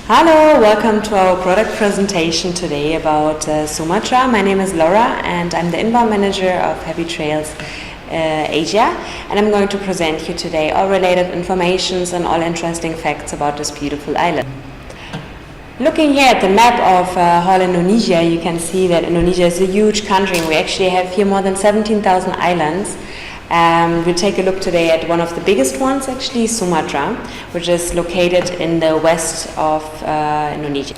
Hello, welcome to our product presentation today about Sumatra. My name is Laura and I'm the inbound manager of Happy Trails Asia, and I'm going to present you today all related informations and all interesting facts about this beautiful island. Looking here at the map of whole Indonesia, you can see that Indonesia is a huge country. We actually have here more than 17,000 islands. We'll take a look today at one of the biggest ones, actually Sumatra, which is located in the west of Indonesia.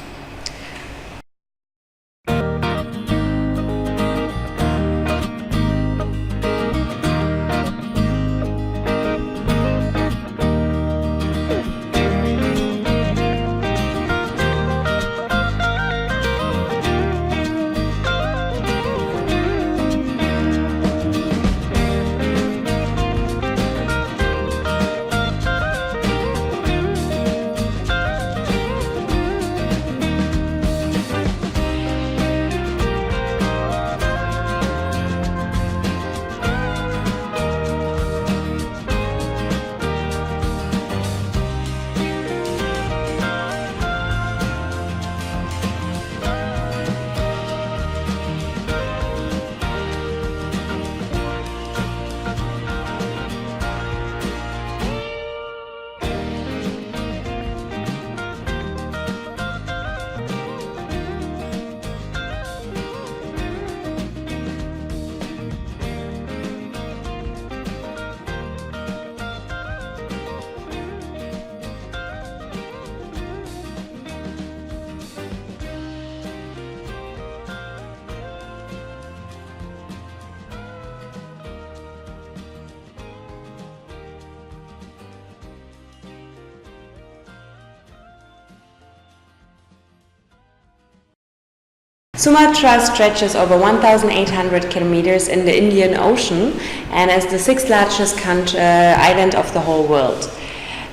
Sumatra stretches over 1,800 kilometers in the Indian Ocean and is the sixth largest island of the whole world.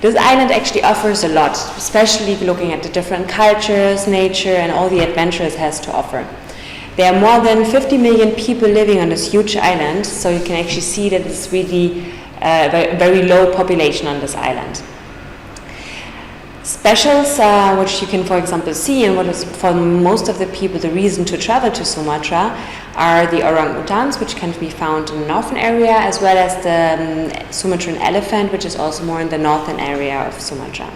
This island actually offers a lot, especially looking at the different cultures, nature and all the adventures it has to offer. There are more than 50 million people living on this huge island, so you can actually see that it's really a very low population on this island. Specials, which you can, for example, see, and what is for most of the people the reason to travel to Sumatra, are the orangutans, which can be found in the northern area, as well as the Sumatran elephant, which is also more in the northern area of Sumatra.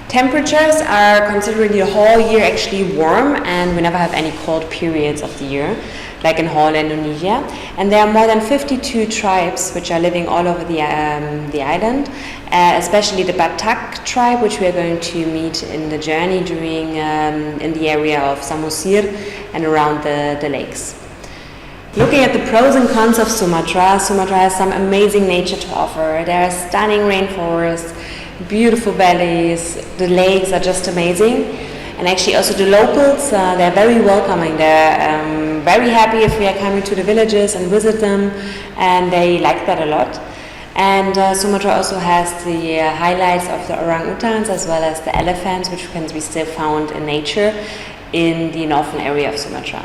Temperatures are considerably the whole year actually warm, and we never have any cold periods of the year, like in whole Indonesia. And there are more than 52 tribes which are living all over the island, especially the Batak tribe, which we are going to meet in the journey during in the area of Samosir and around the lakes. Looking at the pros and cons of Sumatra, Sumatra has some amazing nature to offer. There are stunning rainforests, beautiful valleys, the lakes are just amazing. And actually also the locals, they're very welcoming. They're very happy if we are coming to the villages and visit them, and they like that a lot. And Sumatra also has the highlights of the orangutans as well as the elephants, which can be still found in nature in the northern area of Sumatra.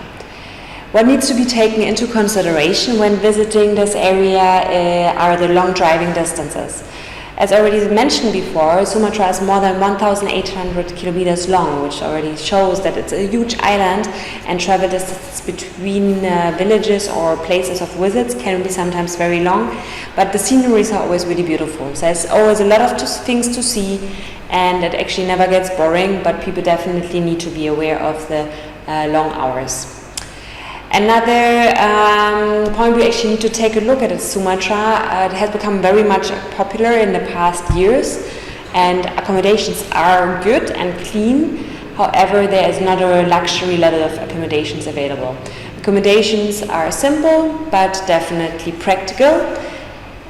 What needs to be taken into consideration when visiting this area are the long driving distances. As already mentioned before, Sumatra is more than 1,800 kilometers long, which already shows that it's a huge island, and travel distances between villages or places of visits can be sometimes very long, but the sceneries are always really beautiful. So there's always a lot of things to see, and it actually never gets boring, but people definitely need to be aware of the long hours. Another point we actually need to take a look at is Sumatra. It has become very much popular in the past years, and accommodations are good and clean. However, there is not a luxury level of accommodations available. Accommodations are simple but definitely practical,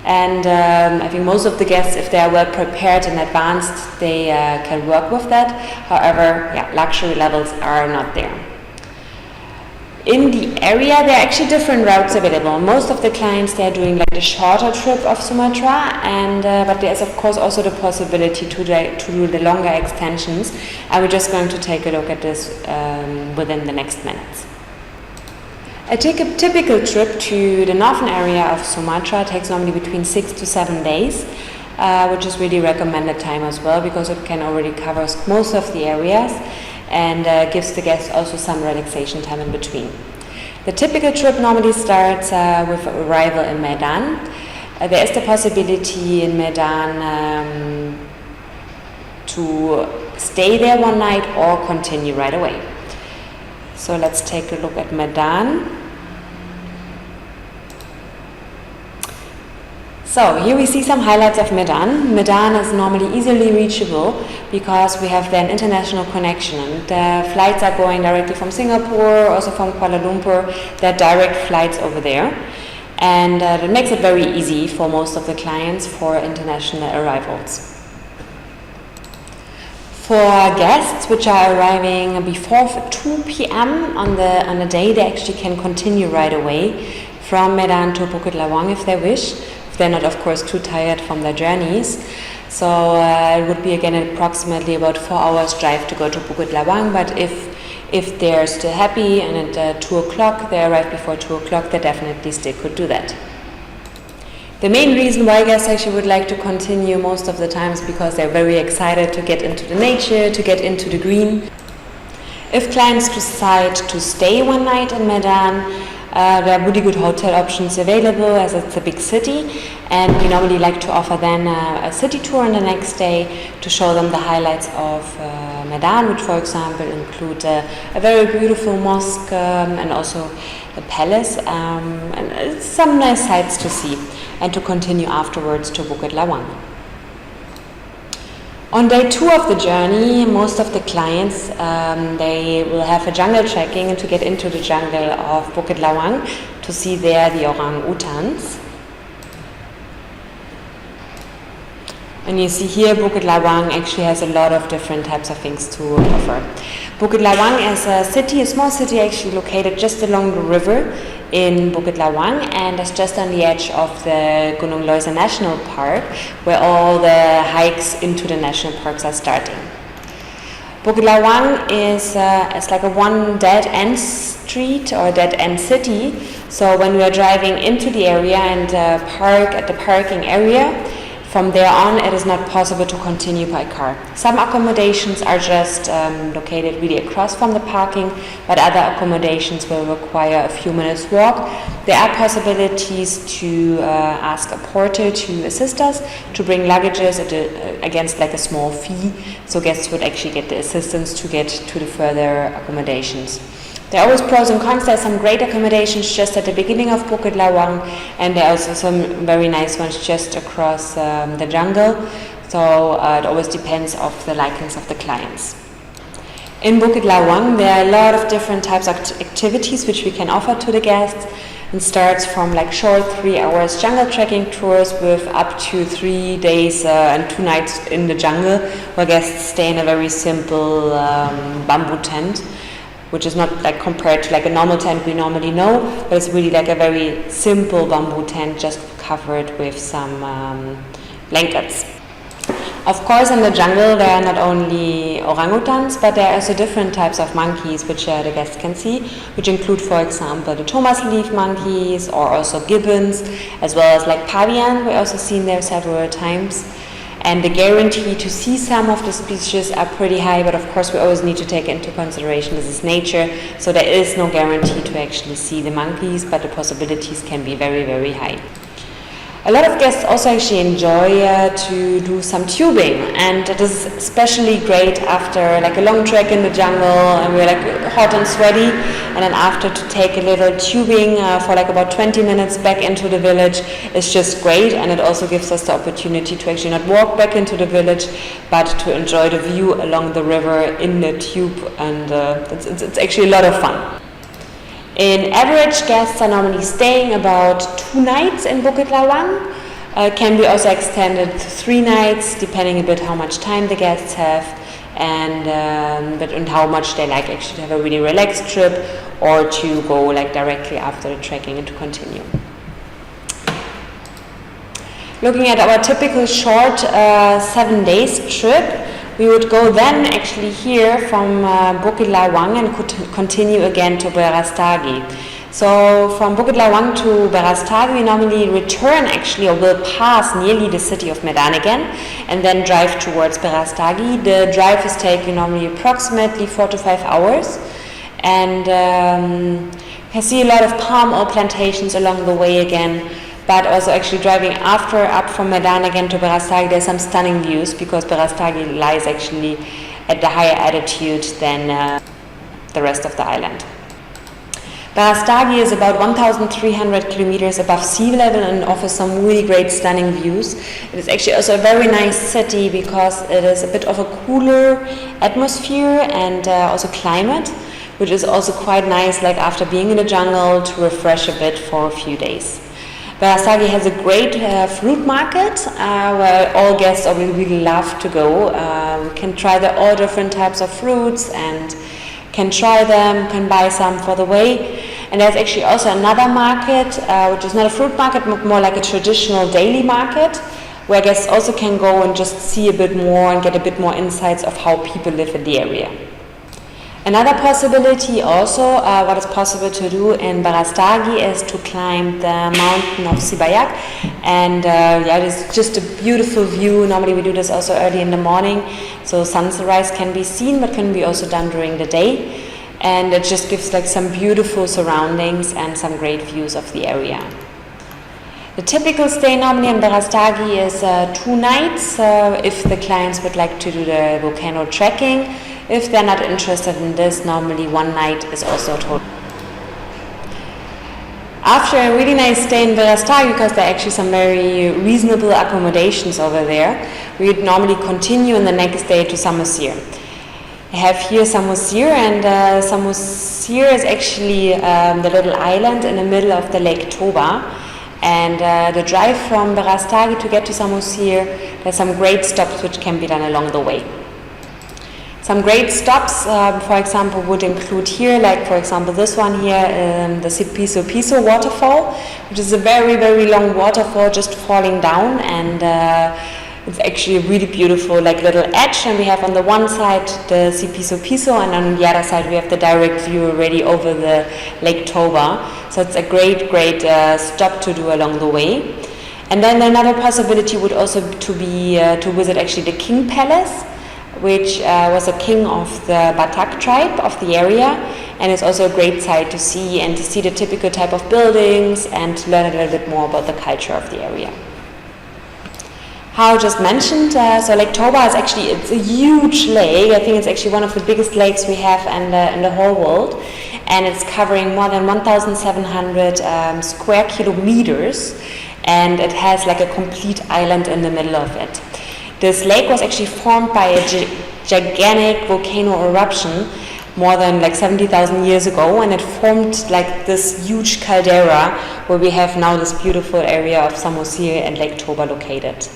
and I think most of the guests, if they are well prepared and advanced, they can work with that. However, luxury levels are not there. In the area, there are actually different routes available. Most of the clients, they are doing like the shorter trip of Sumatra, and but there is of course also the possibility to do the longer extensions. And we're just going to take a look at this within the next minutes. A typical trip to the northern area of Sumatra takes normally between 6 to 7 days. which is really recommended time as well, because it can already cover most of the areas and gives the guests also some relaxation time in between. The typical trip normally starts with arrival in Medan. There is the possibility in Medan to stay there one night or continue right away. So let's take a look at Medan. So here we see some highlights of Medan. Medan is normally easily reachable because we have then international connection, and flights are going directly from Singapore, also from Kuala Lumpur. There are direct flights over there, and that makes it very easy for most of the clients for international arrivals. For guests which are arriving before 2 p.m. on the day, they actually can continue right away from Medan to Bukit Lawang if they wish. They're not, of course, too tired from their journeys. So it would be again approximately about 4 hours drive to go to Bukit Lawang. But if they're still happy and at 2 o'clock, they arrive before 2 o'clock, they definitely still could do that. The main reason why guests actually would like to continue most of the time is because they're very excited to get into the nature, to get into the green. If clients decide to stay one night in Medan, there are really good hotel options available, as it's a big city, and we normally like to offer then a city tour on the next day to show them the highlights of Medan, which for example include a very beautiful mosque and also a palace, and some nice sights to see, and to continue afterwards to Bukit Lawang. On day 2 of the journey, most of the clients, they will have a jungle trekking and to get into the jungle of Bukit Lawang to see there the orang-utans. And you see here Bukit Lawang actually has a lot of different types of things to offer. Bukit Lawang is a city, a small city actually located just along the river in Bukit Lawang, and is just on the edge of the Gunung Leuser National Park, where all the hikes into the national parks are starting. Bukit Lawang is like a one dead-end street or dead-end city. So when we are driving into the area and park at the parking area, from there on, it is not possible to continue by car. Some accommodations are just located really across from the parking, but other accommodations will require a few minutes walk. There are possibilities to ask a porter to assist us to bring luggages against like a small fee, so guests would actually get the assistance to get to the further accommodations. There are always pros and cons. There are some great accommodations just at the beginning of Bukit Lawang, and there are also some very nice ones just across the jungle. So it always depends on the likings of the clients. In Bukit Lawang, there are a lot of different types of activities which we can offer to the guests. It starts from like short 3 hours jungle trekking tours with up to 3 days and 2 nights in the jungle, where guests stay in a very simple bamboo tent, which is not like compared to like a normal tent we normally know, but it's really like a very simple bamboo tent just covered with some blankets. Of course, in the jungle there are not only orangutans, but there are also different types of monkeys which the guests can see, which include, for example, the Thomas leaf monkeys, or also gibbons, as well as like pavian, we've also seen there several times. And the guarantee to see some of the species are pretty high, but of course we always need to take into consideration this is nature, so there is no guarantee to actually see the monkeys, but the possibilities can be very, very high. A lot of guests also actually enjoy to do some tubing, and this is especially great after like a long trek in the jungle and we're like hot and sweaty, and then after to take a little tubing for like about 20 minutes back into the village is just great, and it also gives us the opportunity to actually not walk back into the village but to enjoy the view along the river in the tube, and it's actually a lot of fun. In average, guests are normally staying about 2 nights in Bukit Lawang. Can be also extended to 3 nights, depending a bit how much time the guests have and how much they like actually to have a really relaxed trip, or to go like directly after the trekking and to continue. Looking at our typical short 7 days trip, we would go then actually here from Bukit Lawang and could continue again to Berastagi. So from Bukit Lawang to Berastagi, we normally return actually, or will pass nearly the city of Medan again, and then drive towards Berastagi. The drive is taking normally approximately 4 to 5 hours, and I see a lot of palm oil plantations along the way again. But also actually driving up from Medan again to Berastagi, there's some stunning views because Berastagi lies actually at the higher altitude than the rest of the island. Berastagi is about 1,300 kilometers above sea level and offers some really great stunning views. It is actually also a very nice city because it is a bit of a cooler atmosphere and also climate, which is also quite nice, like after being in the jungle, to refresh a bit for a few days. Berastagi has a great fruit market where all guests really love to go. Can try all different types of fruits and can try them, can buy some for the way. And there's actually also another market, which is not a fruit market, but more like a traditional daily market, where guests also can go and just see a bit more and get a bit more insights of how people live in the area. Another possibility also, what is possible to do in Berastagi is to climb the mountain of Sibayak, and it is just a beautiful view. Normally we do this also early in the morning, so sunrise can be seen, but can be also done during the day, and it just gives like some beautiful surroundings and some great views of the area. The typical stay normally in Berastagi is 2 nights, if the clients would like to do the volcano trekking. If they're not interested in this, normally 1 night is also total. After a really nice stay in Berastagi, because there are actually some very reasonable accommodations over there, we would normally continue on the next day to Samosir. I have here Samosir, and Samosir is actually the little island in the middle of the Lake Toba. And the drive from Berastagi to get to Samosir, there's some great stops which can be done along the way. Some great stops, for example, would include here, like for example this one here, the Sipiso Piso waterfall, which is a very, very long waterfall just falling down, and it's actually a really beautiful like little edge, and we have on the one side the Sipiso Piso, and on the other side we have the direct view already over the Lake Toba. So it's a great stop to do along the way. And then another possibility would also be to visit actually the King Palace, which was a king of the Batak tribe of the area, and it's also a great sight to see, and to see the typical type of buildings and to learn a little bit more about the culture of the area. How I just mentioned, so Lake Toba is actually, it's a huge lake. I think it's actually one of the biggest lakes we have in the whole world, and it's covering more than 1,700 square kilometers, and it has like a complete island in the middle of it. This lake was actually formed by a gigantic volcano eruption more than like 70,000 years ago, and it formed like this huge caldera where we have now this beautiful area of Samosir and Lake Toba located.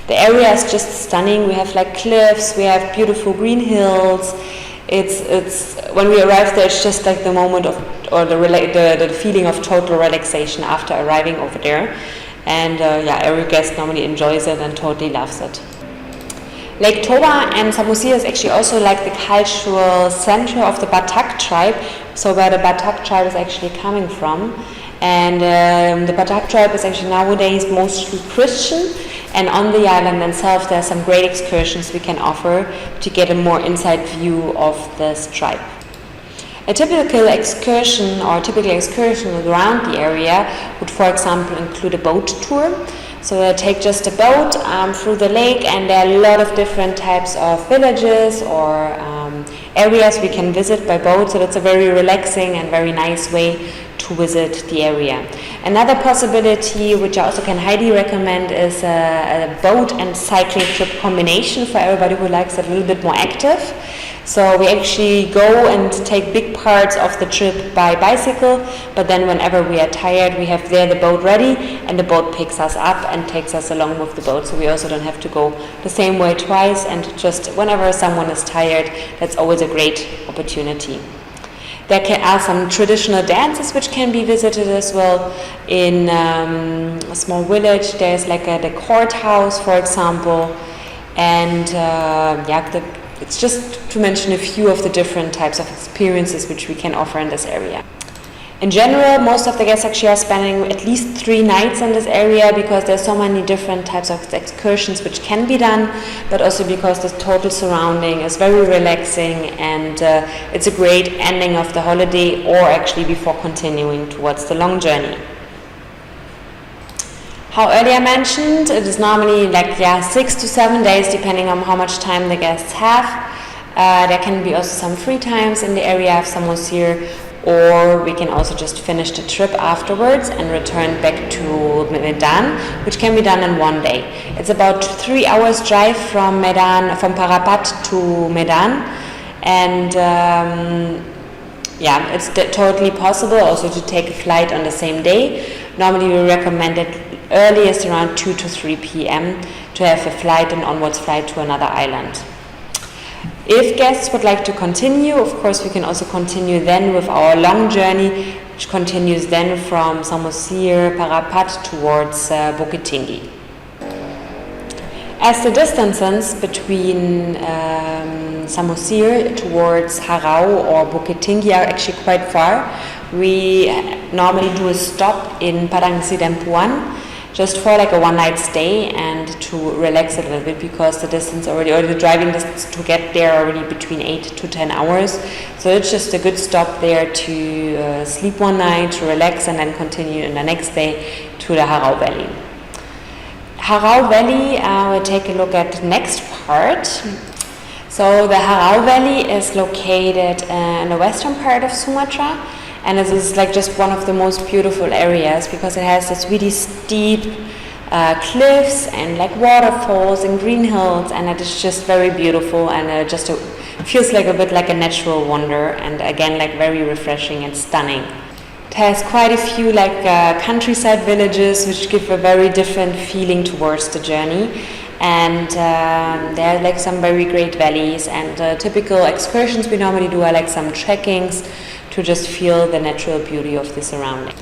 The area is just stunning. We have like cliffs, we have beautiful green hills. It's when we arrive there, it's just like the moment of, or the feeling of total relaxation after arriving over there. And every guest normally enjoys it and totally loves it. Lake Toba and Samosir is actually also like the cultural center of the Batak tribe, so where the Batak tribe is actually coming from. And the Batak tribe is actually nowadays mostly Christian, and on the island itself there are some great excursions we can offer to get a more inside view of this tribe. A typical excursion around the area would, for example, include a boat tour. So they take just a boat through the lake, and there are a lot of different types of villages or areas we can visit by boat. So that's a very relaxing and very nice way to visit the area. Another possibility, which I also can highly recommend, is a boat and cycling trip combination for everybody who likes it a little bit more active. So we actually go and take big parts of the trip by bicycle, but then whenever we are tired, we have there the boat ready, and the boat picks us up and takes us along with the boat. So we also don't have to go the same way twice, and just whenever someone is tired, that's always a great opportunity. There are some traditional dances which can be visited as well. In a small village, there's like the courthouse, for example, and it's just to mention a few of the different types of experiences which we can offer in this area. In general, most of the guests actually are spending at least 3 nights in this area because there's so many different types of excursions which can be done, but also because the total surrounding is very relaxing and it's a great ending of the holiday, or actually before continuing towards the long journey. How earlier mentioned, it is normally 6 to 7 days depending on how much time the guests have. There can be also some free times in the area of Samosir, or we can also just finish the trip afterwards and return back to Medan, which can be done in 1 day. It's about 3 hours drive from Parapat to Medan, and it's totally possible also to take a flight on the same day. Normally we recommend it earliest around 2 to 3 p.m. to have a flight and onwards flight to another island. If guests would like to continue, of course we can also continue then with our long journey, which continues then from Samosir, Parapat towards Bukit Tinggi. As the distances between Samosir towards Harau or Bukit Tinggi are actually quite far, we normally do a stop in Padang Sidempuan, just for a 1-night stay and to relax a little bit, because the distance already, or the driving distance to get there already between 8 to 10 hours. So it's just a good stop there to sleep 1 night, to relax, and then continue in the next day to the Harau Valley. Harau Valley, we'll take a look at the next part. So the Harau Valley is located in the western part of Sumatra. And it is just one of the most beautiful areas because it has this really steep cliffs and waterfalls and green hills, and it is just very beautiful, and it just feels a bit like a natural wonder, and again very refreshing and stunning. It has quite a few countryside villages which give a very different feeling towards the journey, and there are some very great valleys, and typical excursions we normally do are some trekkings to just feel the natural beauty of the surrounding.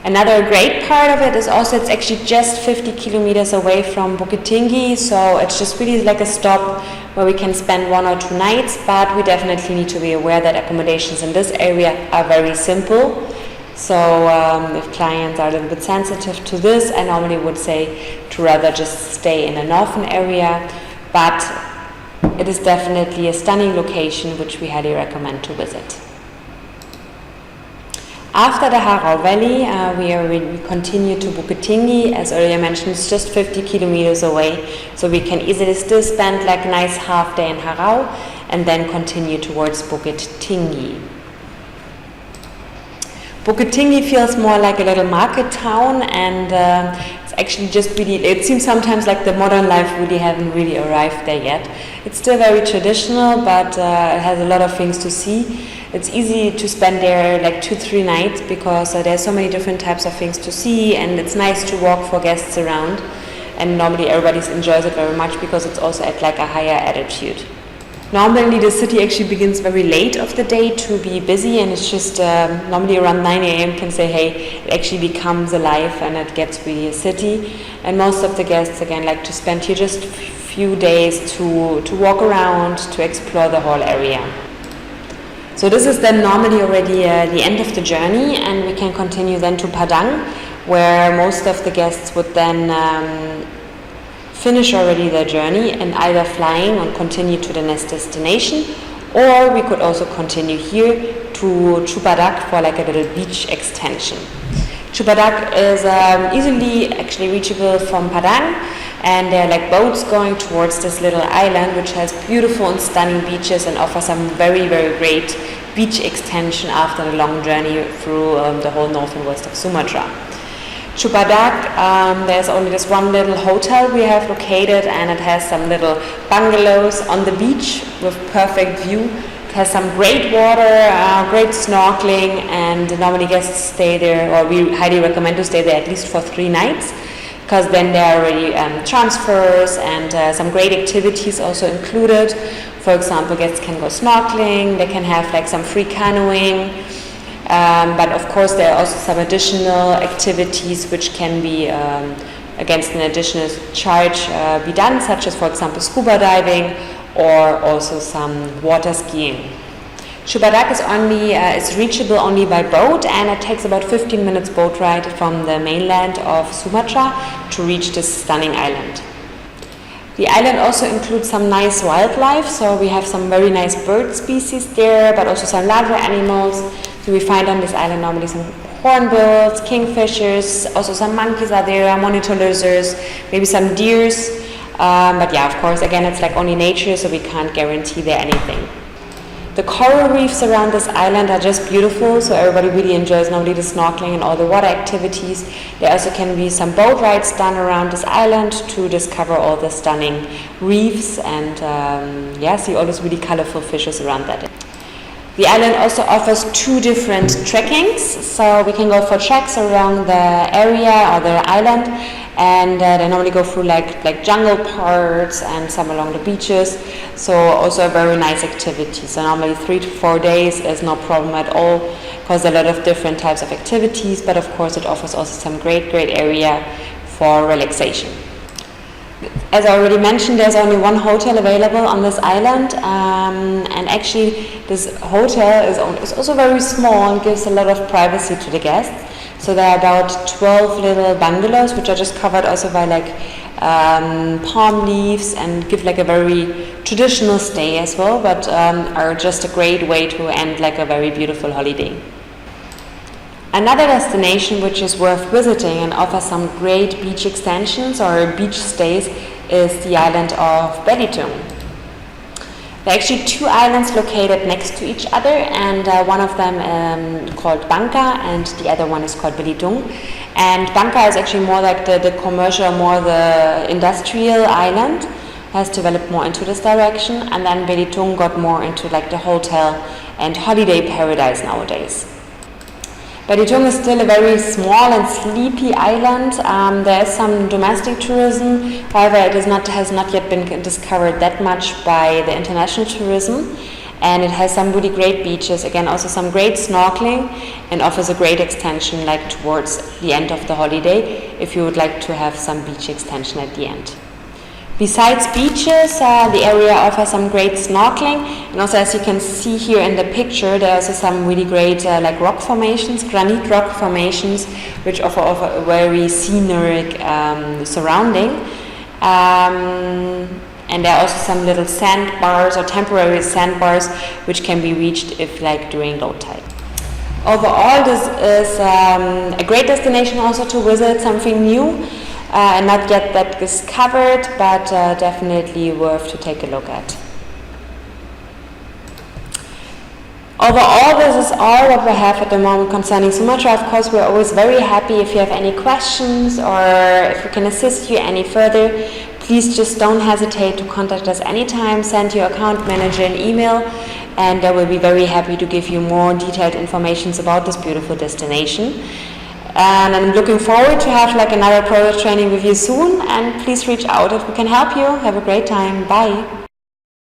Another great part of it is also it's actually just 50 kilometers away from Bukit Tinggi, so it's just really a stop where we can spend 1 or 2 nights, but we definitely need to be aware that accommodations in this area are very simple. So if clients are a little bit sensitive to this, I normally would say to rather just stay in a northern area, but it is definitely a stunning location which we highly recommend to visit. After the Harau Valley, we continue to Bukit Tinggi. As earlier mentioned, it's just 50 kilometers away, so we can easily still spend a nice half day in Harau and then continue towards Bukit Tinggi. Bukit Tinggi feels more like a little market town, and it's actually just really, it seems sometimes the modern life really haven't really arrived there yet. It's still very traditional, but it has a lot of things to see. It's easy to spend there 2-3 nights because there's so many different types of things to see, and it's nice to walk for guests around, and normally everybody enjoys it very much because it's also at a higher altitude. Normally the city actually begins very late of the day to be busy, and it's just normally around 9 a.m. can say, hey, it actually becomes alive and it gets really a city. And most of the guests again like to spend here just a few days to walk around, to explore the whole area. So this is then normally already the end of the journey, and we can continue then to Padang, where most of the guests would then finish already their journey and either flying and continue to the next destination, or we could also continue here to Chupadak for a little beach extension. Chupadak is easily actually reachable from Padang, and there are boats going towards this little island which has beautiful and stunning beaches and offers some very, very great beach extension after a long journey through the whole north and west of Sumatra. Chupadak, there's only this one little hotel we have located, and it has some little bungalows on the beach with perfect view. It has some great water, great snorkeling, and normally guests stay there, or we highly recommend to stay there at least for 3 nights, because then there are already transfers and some great activities also included. For example, guests can go snorkeling, they can have some free canoeing, but of course there are also some additional activities which can be against an additional charge be done, such as for example scuba diving or also some water skiing. Sumatra is reachable only by boat, and it takes about 15 minutes boat ride from the mainland of Sumatra to reach this stunning island. The island also includes some nice wildlife, so we have some very nice bird species there, but also some larger animals. So we find on this island normally some hornbills, kingfishers, also some monkeys are there, monitor lizards, maybe some deers. But yeah, of course, again, it's like only nature, so we can't guarantee there anything. The coral reefs around this island are just beautiful, so everybody really enjoys normally the snorkeling and all the water activities. There also can be some boat rides done around this island to discover all the stunning reefs and see all those really colorful fishes around that. The island also offers 2 different trekkings, so we can go for treks around the area or the island, and they normally go through like jungle parts and some along the beaches, so also a very nice activity. So normally 3 to 4 days is no problem at all, because a lot of different types of activities, but of course it offers also some great area for relaxation. As I already mentioned, there's only one hotel available on this island, and actually this hotel is also very small and gives a lot of privacy to the guests. So there are about 12 little bungalows, which are just covered also by palm leaves and give like a very traditional stay as well, but are just a great way to end like a very beautiful holiday. Another destination which is worth visiting and offers some great beach extensions or beach stays is the island of Belitung. There are actually 2 islands located next to each other, and one of them called Bangka and the other one is called Belitung. And Bangka is actually more like the commercial, more the industrial island, has developed more into this direction, and then Belitung got more into like the hotel and holiday paradise nowadays. Belitung is still a very small and sleepy island. There is some domestic tourism, however it has not yet been discovered that much by the international tourism, and it has some really great beaches, again also some great snorkeling, and offers a great extension like towards the end of the holiday if you would like to have some beach extension at the end. Besides beaches, the area offers some great snorkeling, and also as you can see here in the picture, there are also some really great like rock formations, granite rock formations, which offer a very scenic surrounding. And there are also some little sandbars or temporary sandbars which can be reached if like during low tide. Overall, this is a great destination also to visit, something new. And not yet that discovered, but definitely worth to take a look at. Overall, this is all what we have at the moment concerning Sumatra. Of course, we're always very happy if you have any questions or if we can assist you any further. Please just don't hesitate to contact us anytime. Send your account manager an email, and they will be very happy to give you more detailed information about this beautiful destination. And I'm looking forward to have like another product training with you soon, and please reach out if we can help you. Have a great time. Bye.